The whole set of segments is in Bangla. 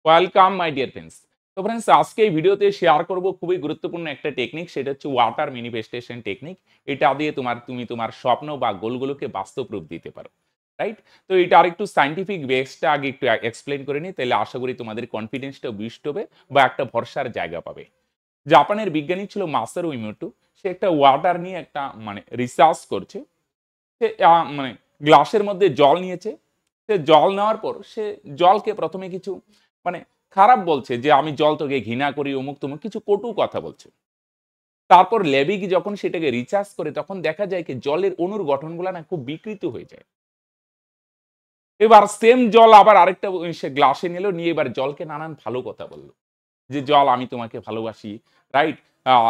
Welcome my dear friends. তো ফ্রেন্ডস, আজকে এই ভিডিওতে শেয়ার করব খুবই গুরুত্বপূর্ণ একটা টেকনিক, সেটা হচ্ছে ওয়াটার ম্যানিফেস্টেশন টেকনিক। এটা দিয়ে তুমি তোমার স্বপ্ন বা গোলগুলোকে বাস্তব রূপ দিতে পারো, রাইট? তো এটা আরেকটু সায়েন্টিফিক বেসটা আগে একটু এক্সপ্লেন করে নিই, তাহলে আশা করি তোমাদের কনফিডেন্সটা বুস্ট হবে বা একটা ভরসার জায়গা পাবে। জাপানের বিজ্ঞানী ছিল মাসারু ইমোটো। সে একটা ওয়াটার নিয়ে একটা রিসার্চ করছে। সে গ্লাসের মধ্যে জল নিয়েছে। সে জল নেওয়ার পর সে জলকে প্রথমে কিছু মানে খারাপ বলছে, যে আমি জল তোকে ঘৃণা করি, অমুক তমুক কিছু কটু কথা বলছে। তারপর ল্যাবে গিয়ে যখন সেটাকে রিচার্জ করে, তখন দেখা যায় কি জলের অণুর গঠনগুলো না খুব বিকৃত হয়ে যায়। এবার সেম জল আবার আরেকটা সে গ্লাসে নিল, নিয়ে এবার জলকে নানান ভালো কথা বলল, যে জল আমি তোমাকে ভালোবাসি, রাইট?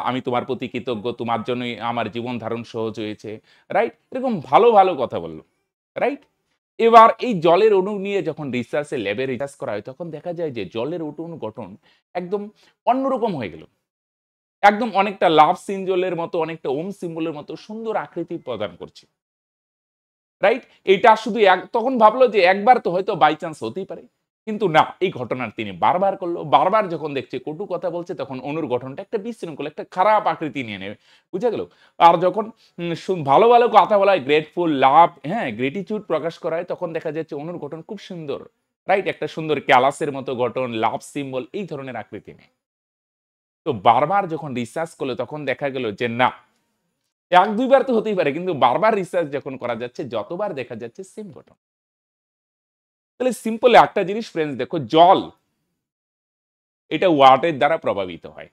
আমি তোমার প্রতি কৃতজ্ঞ, তোমার জন্যই আমার জীবন ধারণ সহজ হয়েছে, রাইট? এরকম ভালো ভালো কথা বলল, রাইট? এবার এই জলের অণু নিয়ে যখন রিসার্চে ল্যাবে রিসার্চ করা হয়, তখন দেখা যায় যে জলের অণু গঠন একদম অন্যরকম হয়ে গেল। একদম অনেকটা লাভ সিম্বলের মতো, অনেকটা ওম সিম্বলের মতো সুন্দর আকৃতি প্রদান করছে, রাইট? এটা শুধু তখন ভাবলো যে একবার তো হয়তো বাই চান্স হতেই পারে। কিন্তু না, এই ঘটনার তিনি বারবার করলো। বারবার যখন দেখছে কটু কথা বলছে, তখন অণুর গঠনটা একটা বিশৃঙ্খল, একটা খারাপ আকৃতি নিয়ে নেবে। বুঝা গেল? আর যখন ভালো, ভালো কথা বলা হয়, গ্রেটফুল, লাভ, হ্যাঁ, গ্রেটিটিউড প্রকাশ করা হয়, তখন দেখা যাচ্ছে অণুর গঠন খুব সুন্দর। রাইট? একটা সুন্দর ক্যালাসের মতো গঠন, লাভ সিম্বল এই ধরনের আকৃতি নেয়। তো বারবার যখন রিসার্চ করলো, তখন দেখা গেল যে না, ১-২ বার তো হতেই পারে, কিন্তু বারবার রিসার্চ যখন করা যাচ্ছে, যতবার দেখা যাচ্ছে সেম ঘটনা। তাহলে সিম্পল একটা জিনিস ফ্রেন্ডস, দেখো জল এটা ওয়াটের দ্বারা প্রভাবিত হয়।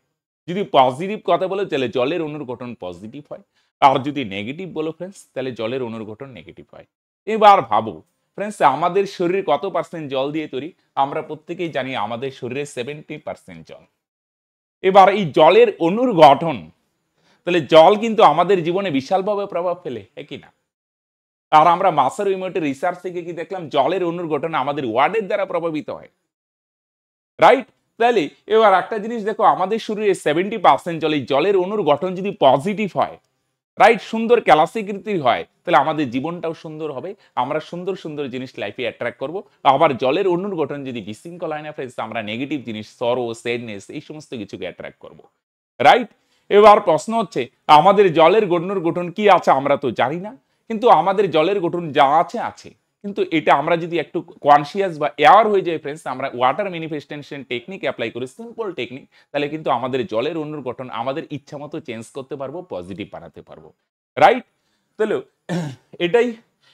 যদি পজিটিভ কথা বলো, তাহলে জলের অণুর গঠন পজিটিভ হয়। আর যদি নেগেটিভ বলো ফ্রেন্ডস, তাহলে জলের অণুর গঠন নেগেটিভ হয়। এবার ভাবো ফ্রেন্ডস, আমাদের শরীরে কত পার্সেন্ট জল দিয়ে তৈরি? আমরা প্রত্যেকেই জানি আমাদের শরীরে 70% জল। এবার এই জলের অণুর গঠন, তাহলে জল কিন্তু আমাদের জীবনে বিশালভাবে প্রভাব ফেলে, হ্যাঁ কি না? আর আমরা মাসারু ইমোটোর রিসার্চ থেকে কি দেখলাম, জলের অণুর গঠন আমাদের ওয়ার্ডের দ্বারা প্রভাবিত হয়, রাইট? তাহলে এবার একটা জিনিস দেখো, আমাদের শরীরে 70% জল, এই জলের অণুর গঠন যদি পজিটিভ হয়, রাইট, সুন্দর ক্যালাসিকৃতির হয়, তাহলে আমাদের জীবনটাও সুন্দর হবে। আমরা সুন্দর সুন্দর জিনিস লাইফে অ্যাট্রাক্ট করব। আবার জলের অণুর গঠন যদি বিশৃঙ্খল হয় না ফ্রেন্ডস, আমরা নেগেটিভ জিনিস, সরো, স্যাডনেস এই সমস্ত কিছুকে অ্যাট্রাক্ট করব, রাইট? এবার প্রশ্ন হচ্ছে, আমাদের জলের অণুর গঠন কি আছে আমরা তো জানি না, কিন্তু আমাদের জলের গঠন যা আছে আছে। কিন্তু এটা আমরা যদি একটু কনসিয়াস বা অ্যাওয়ার হয়ে যাই ফ্রেন্ডস, আমরা ওয়াটার ম্যানিফেস্টেশন টেকনিক অ্যাপ্লাই করি, সিম্পল টেকনিক, তাহলে কিন্তু আমাদের জলের অণুর গঠন আমাদের ইচ্ছা মতো চেঞ্জ করতে পারবো, পজিটিভ বানাতে পারবো, রাইট? তাহলে এটাই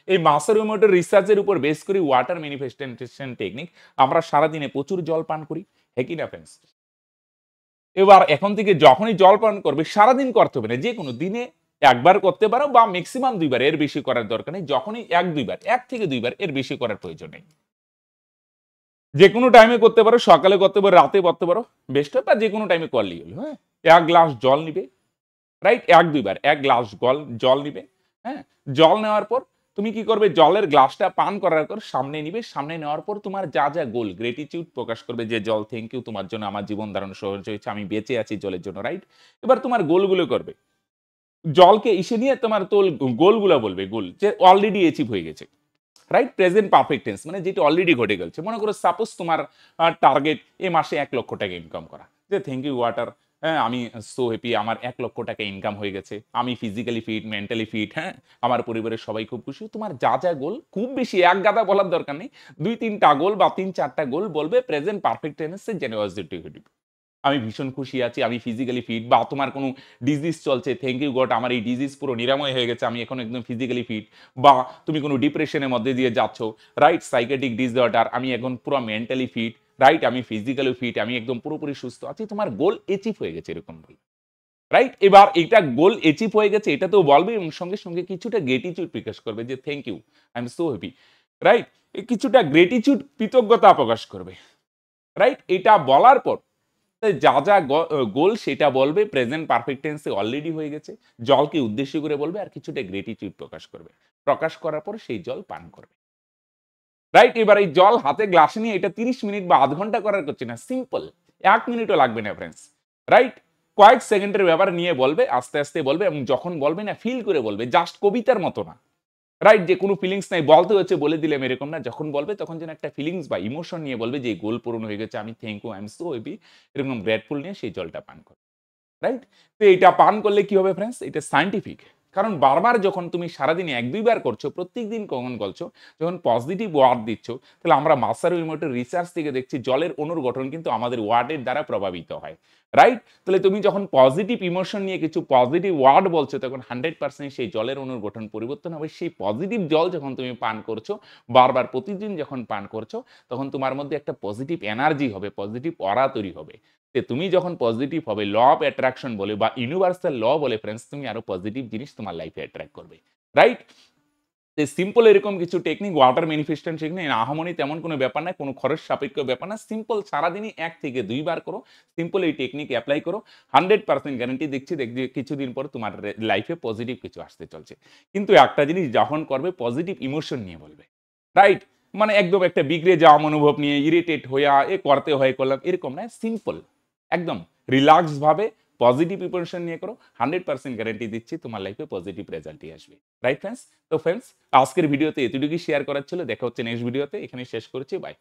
এই মাসারু ইমোটোর রিসার্চের উপর বেস করি ওয়াটার ম্যানিফেস্টেশন টেকনিক। আমরা সারাদিনে প্রচুর জল পান করি, হ্যাঁ কি না ফ্রেন্ডস? এবার এখন থেকে যখনই জল পান করবে, সারাদিন করতে হবে না, যে কোনো দিনে একবার করতে পারো বা ম্যাক্সিমাম ২ বার, এর বেশি করার দরকার নেই। যখনই ১-২ বার, ১ থেকে ২ বার, এর বেশি করার প্রয়োজন নেই। যেকোনো টাইমে করতে পারো, সকালে করতে পারো, রাতে করতে পারো, বেস্ট হয়, বা যেকোনো টাইমে করলেই হলো, হ্যাঁ? ১ গ্লাস জল নিবে, রাইট? ১-২ বার ১ গ্লাস জল নিবে, হ্যাঁ? জল নেওয়ার পর তুমি কি করবে? জলের গ্লাসটা পান করার পর সামনে নিবে। সামনে নেওয়ার পর তোমার যা, যা গোল, গ্রেটিটিউড প্রকাশ করবে, যে জল থ্যাংক ইউ, তোমার জন্য আমার জীবন ধারণ সহজ হয়েছে, আমি বেঁচে আছি জলের জন্য, রাইট? এবার তোমার গোলগুলো করবে। জলকে ইসে নিয়ে তোমার গোলগুলা বলবে, গোল যে অলরেডি অ্যাচিভ হয়ে গেছে, রাইট? প্রেজেন্ট পারফেক্ট টেন্স, মানে যেটা অলরেডি ঘটে গেছে। মনে করো সাপোজ তোমার টার্গেট এ মাসে ১,০০,০০০ টাকা ইনকাম করা। যে থ্যাংক ইউ ওয়াটার, হ্যাঁ, আমি সো হ্যাপি, আমার ১,০০,০০০ টাকা ইনকাম হয়ে গেছে। আমি ফিজিক্যালি ফিট, মেন্টালি ফিট, হ্যাঁ? আমার পরিবারের সবাই খুব খুশি। তোমার যা, যা গোল, খুব বেশি এক গাদা বলার দরকার নেই। ২-৩ টা গোল বা ৩-৪ টা গোল বলবে প্রেজেন্ট পারফেক্ট টেন্সে, জেনারেসিটি ঘটিবে। আমি ভীষণ খুশি আছি, আমি ফিজিক্যালি ফিট, বা তোমার কোনো ডিজিজ চলছে, থ্যাংক ইউ গড, আমার এই ডিজিজ পুরো নিরাময় হয়ে গেছে, আমি এখন একদম ফিজিক্যালি ফিট। বা তুমি কোনো ডিপ্রেশনের মধ্যে দিয়ে যাচ্ছ, রাইট, সাইকেটিক ডিসঅর্ডার, আমি এখন পুরো মেন্টালি ফিট, রাইট, আমি ফিজিক্যালি ফিট, আমি একদম পুরোপুরি সুস্থ আছি, তোমার গোল অ্যাচিভ হয়ে গেছে, এরকম বল, রাইট? এবার এটা গোল অ্যাচিভ হয়ে গেছে, এটা তো বলবে, এবং সঙ্গে সঙ্গে কিছুটা গ্রেটিটিউড প্রকাশ করবে, যে thank you, I am so happy, right? কিছুটা গ্রেটিটিউড, কৃতজ্ঞতা প্রকাশ করবে, রাইট? এটা বলার পর যা, যা গোল সেটা বলবে, প্রেজেন্ট পারফেক্ট টেন্সে অলরেডি হয়ে গেছে। জলকে উদ্দেশ্য করে বলবে, আর কিছুটা গ্রেটিটিউড প্রকাশ করবে। প্রকাশ করার পর সেই জল পান করবে। রাইট? এবার এই জল হাতে গ্লাসে নিয়ে এটা ৩০ মিনিট বা ০.৫ ঘন্টা করার করছে না। সিম্পল। ১ মিনিটও লাগবে না ফ্রেন্ডস। রাইট? কয়েক সেকেন্ডের ব্যাপার নিয়ে বলবে, আস্তে, আস্তে বলবে, এবং যখন বলবে না ফিল করে বলবে। জাস্ট কবিতার মতো না। রাইট? যে কোনো ফিলিংস নাই, বলতে হচ্ছে বলে দিলাম এরকম না। যখন বলবে তখন যেন একটা ফিলিংস বা ইমোশন নিয়ে বলবে যে, এই গোল পূরণ হয়ে গেছে। আমি thank you, I am so happy. এরকম গ্রেটফুল নিয়ে সেই জলটা পান করো। রাইট? তো এইটা পান করলে কি হবে ফ্রেন্ডস? এটা সায়েন্টিফিক। কারণ বারবার যখন তুমি সারাদিনে ১-২ বার করছো, প্রত্যেকদিন কখন করছো, যখন পজিটিভ ওয়ার্ড দিচ্ছ, তাহলে আমরা মাসারু ইমোটোর রিসার্চ থেকে দেখছি জলের অণুর গঠন কিন্তু আমাদের ওয়ার্ডের দ্বারা প্রভাবিত হয়। রাইট? তাহলে তুমি যখন পজিটিভ ইমোশন নিয়ে কিছু পজিটিভ ওয়ার্ড বলছো, তখন 100% সেই জলের অণুর গঠন পরিবর্তন হবে। সেই পজিটিভ জল যখন তুমি পান করছো, বারবার প্রতিদিন যখন পান করছো, তখন তোমার মধ্যে একটা পজিটিভ এনার্জি হবে, পজিটিভ অরা তৈরি হবে। যে তুমি যখন পজিটিভ হবে, ল অফ অ্যাট্রাকশন বলে বা ইউনিভার্সাল ল বলে ফ্রেন্ডস, তুমি আরো পজিটিভ জিনিস তোমার লাইফে অ্যাট্রাক্ট করবে। রাইট? তো সিম্পল এরকম কিছু টেকনিক ওয়াটার ম্যানিফেস্টেশন টেকনিক আহামরি তেমন কোনো ব্যাপার না, কোনো খরচ সাপেক্ষ ব্যাপার না। সিম্পল সারাদিনই ১ থেকে ২ বার করো। সিম্পল এই টেকনিক এপ্লাই করো। 100% গ্যারান্টি দিচ্ছি দেখবে কিছুদিন পর তোমার লাইফে পজিটিভ কিছু আসতে চলছে। কিন্তু একটা জিনিস যখন করবে পজিটিভ ইমোশন নিয়ে বলবে। রাইট? মানে একদম একটা বিগড়ে যাওয়া মনোভাব নিয়ে ইরিটেট হইয়া করতে হয় করলাম এরকম না। সিম্পল একদম রিল্যাক্স ভাবে পজিটিভ প্রিপারেশন নিয়ে করো। 100% গ্যারান্টি দিচ্ছি তোমার লাইফে পজিটিভ রেজাল্টই আসবে। Right friends? তো ফ্রেন্ডস আজকের ভিডিওতে এতটুকুই শেয়ার করার ছিল। দেখা হচ্ছে নেক্সট ভিডিওতে। এখানেই শেষ করছি। বাই।